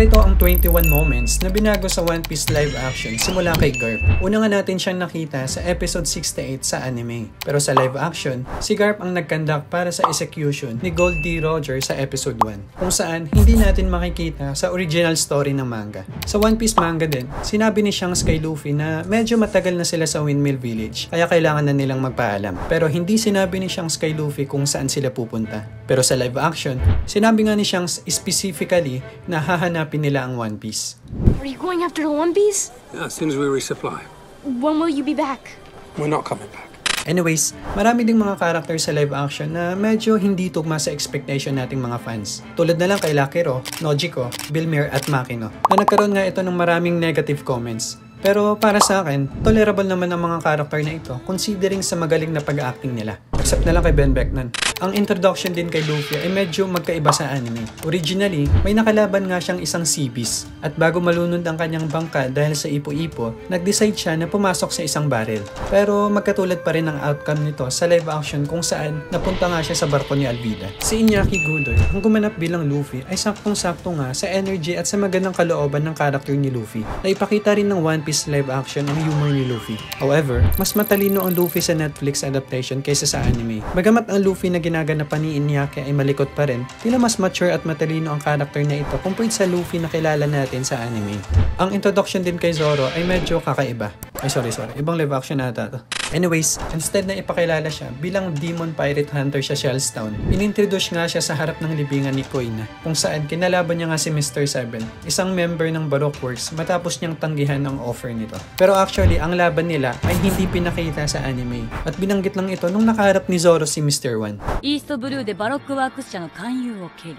Narito ang 21 moments na binago sa One Piece live action simula kay Garp. Una nga natin siyang nakita sa episode 68 sa anime. Pero sa live action, si Garp ang nag-conduct para sa execution ni Gold D. Roger sa episode 1, kung saan hindi natin makikita sa original story ng manga. Sa One Piece manga din, sinabi ni Shanks kay Luffy na medyo matagal na sila sa Windmill Village, kaya kailangan na nilang magpaalam. Pero hindi sinabi ni Shanks kay Luffy kung saan sila pupunta. Pero sa live action, sinabi nga ni Shanks specifically na hahanapin nila ang One Piece. Are you going after the One Piece? Yeah, as soon as we resupply. When will you be back? We're not coming back. Anyways, marami ding mga character sa live action na medyo hindi tugma sa expectation nating mga fans. Tulad na lang kay Lakero, Nojiko, Bilmir at Makino, na nagkaroon nga ito ng maraming negative comments. Pero para sa akin, tolerable naman ang mga character na ito considering sa magaling na pag-acting nila. Except na lang kay Ben Beckman. Ang introduction din kay Luffy ay medyo magkaiba sa anime. Originally, may nakalaban nga siyang isang sea beast. At bago malunod ang kanyang bangka dahil sa ipo-ipo, nag-decide siya na pumasok sa isang barrel. Pero magkatulad pa rin ang outcome nito sa live action kung saan napunta nga siya sa barko ni Alvida. Si Iñaki Godoy, ang gumanap bilang Luffy, ay saktong-sakto nga sa energy at sa magandang kalooban ng character ni Luffy. Naipakita rin ng One Piece live action ang humor ni Luffy. However, mas matalino ang Luffy sa Netflix adaptation kaysa sa anime. Bagamat ang Luffy na ginaganapan ni Iñaki ay malikot pa rin, tila mas mature at matalino ang character na ito compared sa Luffy na kilala natin sa anime. Ang introduction din kay Zoro ay medyo kakaiba. Sorry. Ibang live action nata to. Anyways, instead na ipakilala siya bilang demon pirate hunter sa Shellstown, inintroduce nga siya sa harap ng libingan ni Koina, kung saan kinalaban niya nga si Mr. Seven, isang member ng Baroque Works, matapos niyang tanggihan ang offer nito. Pero actually, ang laban nila ay hindi pinakita sa anime, at binanggit lang ito nung nakaharap ni Zoro si Mr. One. East Blue de Baroque Works 社の勧誘を蹴り、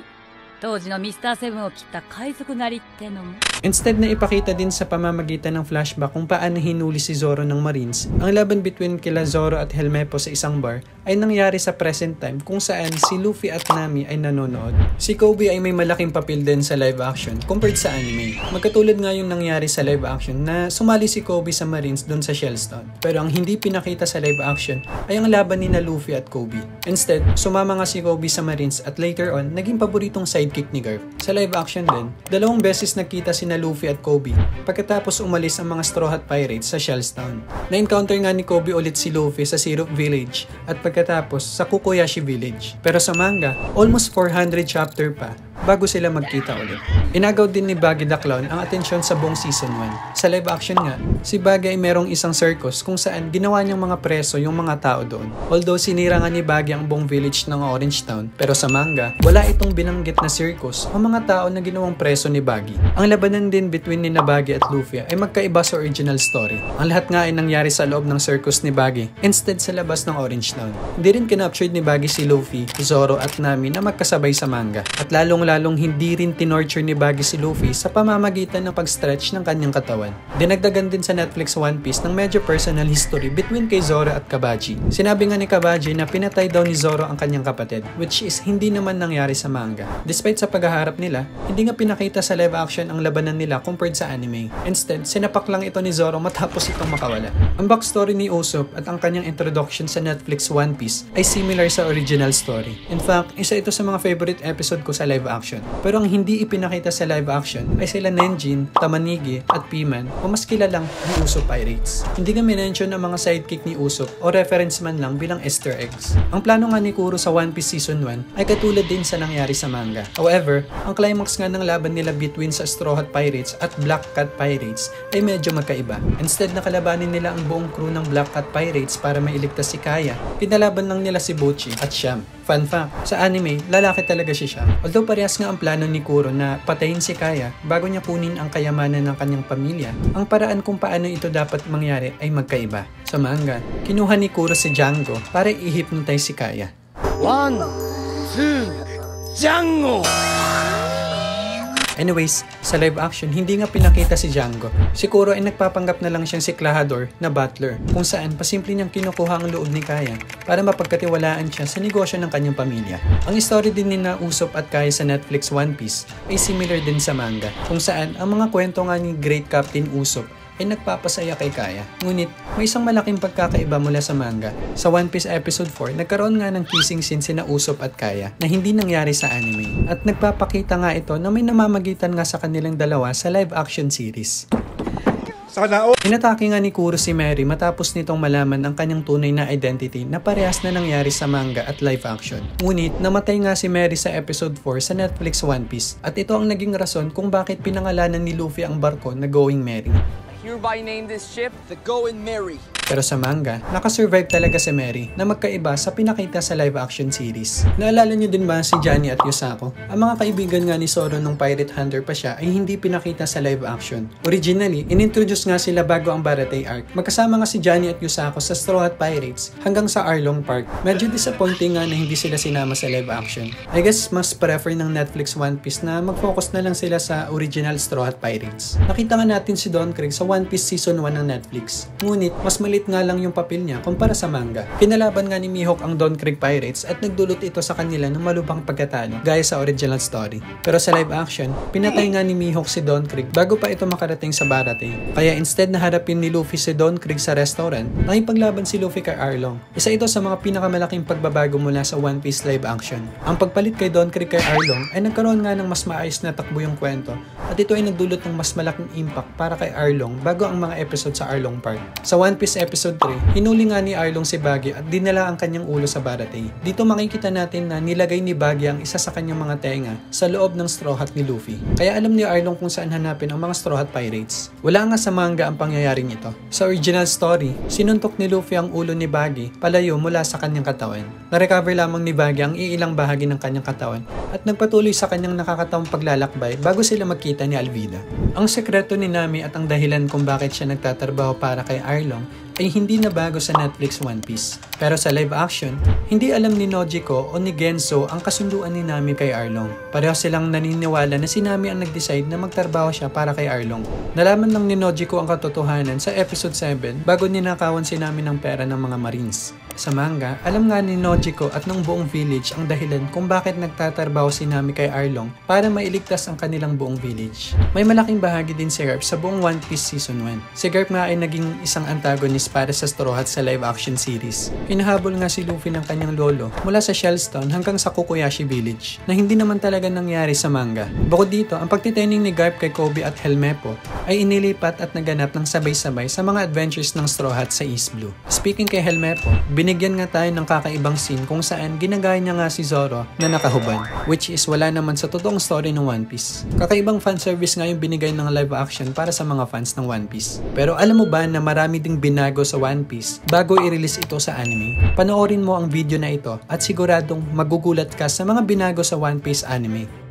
当時のミスターセブンを切った海賊狩りってのも Instead na ipakita din sa pamamagitan ng flashback kung paano hinuli si Zoro ng Marines, ang laban between kila Zoro at Helmeppo sa isang bar ay nangyari sa present time kung saan si Luffy at Nami ay nanonood. Si Kobe ay may malaking papel din sa live action compared sa anime. Magkatulad nga yung nangyari sa live action na sumali si Kobe sa Marines doon sa Shellstown. Pero ang hindi pinakita sa live action ay ang laban ni na Luffy at Kobe. Instead, sumama nga si Kobe sa Marines at later on, naging paboritong sidekick ni Garp. Sa live action din, 2 beses nagkita si na Luffy at Kobe pagkatapos umalis ang mga Straw Hat Pirates sa Shellstown. Na-encounter nga ni Kobe ulit si Luffy sa Syrup Village at pagkatapos sa Kukoyashi Village. Pero sa manga, almost 400 chapter pa bago sila magkita ulit. Inagaw din ni Baggy the Clown ang atensyon sa buong season 1. Sa live action nga, si Baggy ay merong isang circus kung saan ginawa niyang mga preso yung mga tao doon. Although sinira nga ni Baggy ang buong village ng Orange Town, pero sa manga, wala itong binanggit na circus o mga tao na ginawang preso ni Baggy. Ang labanan din between ni Baggy at Luffy ay magkaiba sa original story. Ang lahat nga ay nangyari sa loob ng circus ni Baggy instead sa labas ng Orange Town. Hindi rin kinaptured ni Baggy si Luffy, Zoro at Nami na magkasabay sa manga. At lalong hindi rin tinorture ni Baggy si Luffy sa pamamagitan ng pag-stretch ng kanyang katawan. Dinagdagan din sa Netflix One Piece ng medyo personal history between kay Zoro at Kabaji. Sinabi nga ni Kabaji na pinatay daw ni Zoro ang kanyang kapatid, which is hindi naman nangyari sa manga. Despite sa paghaharap nila, hindi nga pinakita sa live action ang labanan nila compared sa anime. Instead, sinapak lang ito ni Zoro matapos itong makawala. Ang backstory ni Usopp at ang kanyang introduction sa Netflix One Piece ay similar sa original story. In fact, isa ito sa mga favorite episode ko sa live action. Pero ang hindi ipinakita sa live action ay sila Nenjin, Tamanigi at Piman o mas kilalang ni Usopp Pirates. Hindi nga minention ang mga sidekick ni Usopp o reference man lang bilang Easter eggs. Ang plano nga ni Kuro sa One Piece Season 1 ay katulad din sa nangyari sa manga. However, ang climax nga ng laban nila between sa Straw Hat Pirates at Black Cat Pirates ay medyo magkaiba. Instead na kalabanin nila ang buong crew ng Black Cat Pirates para mailigtas si Kaya, pinalaban lang nila si Bocchi at Sham. Fun fact, sa anime, lalaki talaga si Sham. Although parehas nga ang plano ni Kuro na patayin si Kaya bago niya kunin ang kayamanan ng kanyang pamilya, ang paraan kung paano ito dapat mangyari ay magkaiba. Sa manga, kinuha ni Kuro si Django para i-hypnotize si Kaya. 1, 2, Django! Anyways, sa live action, hindi nga pinakita si Django. Si Kuro ay nagpapanggap na lang siyang si Klahadore na butler, kung saan pasimple niyang kinukuha ang loob ni Kaya para mapagkatiwalaan siya sa negosyo ng kanyang pamilya. Ang story din ni na Usopp at Kaya sa Netflix One Piece ay similar din sa manga, kung saan ang mga kwento nga ni Great Captain Usopp ay nagpapasaya kay Kaya. Ngunit may isang malaking pagkakaiba mula sa manga. Sa One Piece Episode 4, nagkaroon nga ng kissing scene sina Usopp at Kaya na hindi nangyari sa anime. At nagpapakita nga ito na may namamagitan nga sa kanilang dalawa sa live action series. Inatake nga ni Kuro si Mary matapos nitong malaman ang kanyang tunay na identity na parehas na nangyari sa manga at live action. Ngunit namatay nga si Mary sa episode 4 sa Netflix One Piece at ito ang naging rason kung bakit pinangalanan ni Luffy ang barko na Going Merry. Hereby name this ship the Going Merry. Pero sa manga, nakasurvive talaga si Mary na magkaiba sa pinakita sa live action series. Naalala niyo din ba si Johnny at Yusako? Ang mga kaibigan nga ni Zoro nung Pirate Hunter pa siya ay hindi pinakita sa live action. Originally, inintroduce nga sila bago ang Baratie arc. Magkasama nga si Johnny at Yusako sa Straw Hat Pirates hanggang sa Arlong Park. Medyo disappointing nga na hindi sila sinama sa live action. I guess mas prefer ng Netflix One Piece na mag-focus na lang sila sa original Straw Hat Pirates. Nakita nga natin si Don Krieg sa One Piece Season 1 ng Netflix. Ngunit, mas maliit nga lang yung papel niya kumpara sa manga. Kinalaban nga ni Mihawk ang Don Krieg Pirates at nagdulot ito sa kanila ng malubhang pagkatalo gaya sa original story. Pero sa live action, pinatay nga ni Mihawk si Don Krieg bago pa ito makarating sa Baratie. Kaya instead na harapin ni Luffy si Don Krieg sa restaurant, nakipaglaban si Luffy kay Arlong. Isa ito sa mga pinakamalaking pagbabago mula sa One Piece live action. Ang pagpalit kay Don Krieg kay Arlong ay nagkaroon nga ng mas maayos na takbo yung kwento at ito ay nagdulot ng mas malaking impact para kay Arlong bago ang mga episode sa Arlong Park. Sa One Piece Episode 3, hinuli nga ni Arlong si Buggy at dinala ang kanyang ulo sa Baratie. Dito makikita natin na nilagay ni Buggy ang isa sa kanyang mga tenga sa loob ng Straw Hat ni Luffy. Kaya alam ni Arlong kung saan hanapin ang mga Straw Hat Pirates. Wala nga sa manga ang pangyayaring ito. Sa original story, sinuntok ni Luffy ang ulo ni Buggy palayo mula sa kanyang katawan. Na-recover lamang ni Buggy ang iilang bahagi ng kanyang katawan at nagpatuloy sa kanyang nakakatawang paglalakbay bago sila magkita ni Alvida. Ang sekreto ni Nami at ang dahilan kung bakit siya nagtatrabaho para kay Arlong ay hindi na bago sa Netflix One Piece. Pero sa live action, hindi alam ni Nojiko o ni Genso ang kasunduan ni Nami kay Arlong. Pareho silang naniniwala na si Nami ang nag-decide na magtrabaho siya para kay Arlong. Nalaman lang ni Nojiko ang katotohanan sa episode 7 bago ninakawan si Nami ng pera ng mga Marines. Sa manga, alam nga ni Nojiko at ng buong village ang dahilan kung bakit nagtatrabaho si Nami kay Arlong para mailigtas ang kanilang buong village. May malaking bahagi din si Garp sa buong One Piece Season 1. Si Garp nga ay naging isang antagonist para sa Straw Hat sa live action series. Hinahabol nga si Luffy ng kanyang lolo mula sa Shellstone hanggang sa Kokoyashi Village na hindi naman talaga nangyari sa manga. Bukod dito, ang pagtitaining ni Garp kay Kobe at Helmeppo ay inilipat at naganap ng sabay-sabay sa mga adventures ng Straw Hat sa East Blue. Speaking kay Helmeppo, binigyan nga tayo ng kakaibang scene kung saan ginagaya niya nga si Zoro na nakahubad, which is wala naman sa totoong story ng One Piece. Kakaibang fanservice nga yung binigay ng live action para sa mga fans ng One Piece. Pero alam mo ba na marami ding binago sa One Piece bago i-release ito sa anime? Panoorin mo ang video na ito at siguradong magugulat ka sa mga binago sa One Piece anime.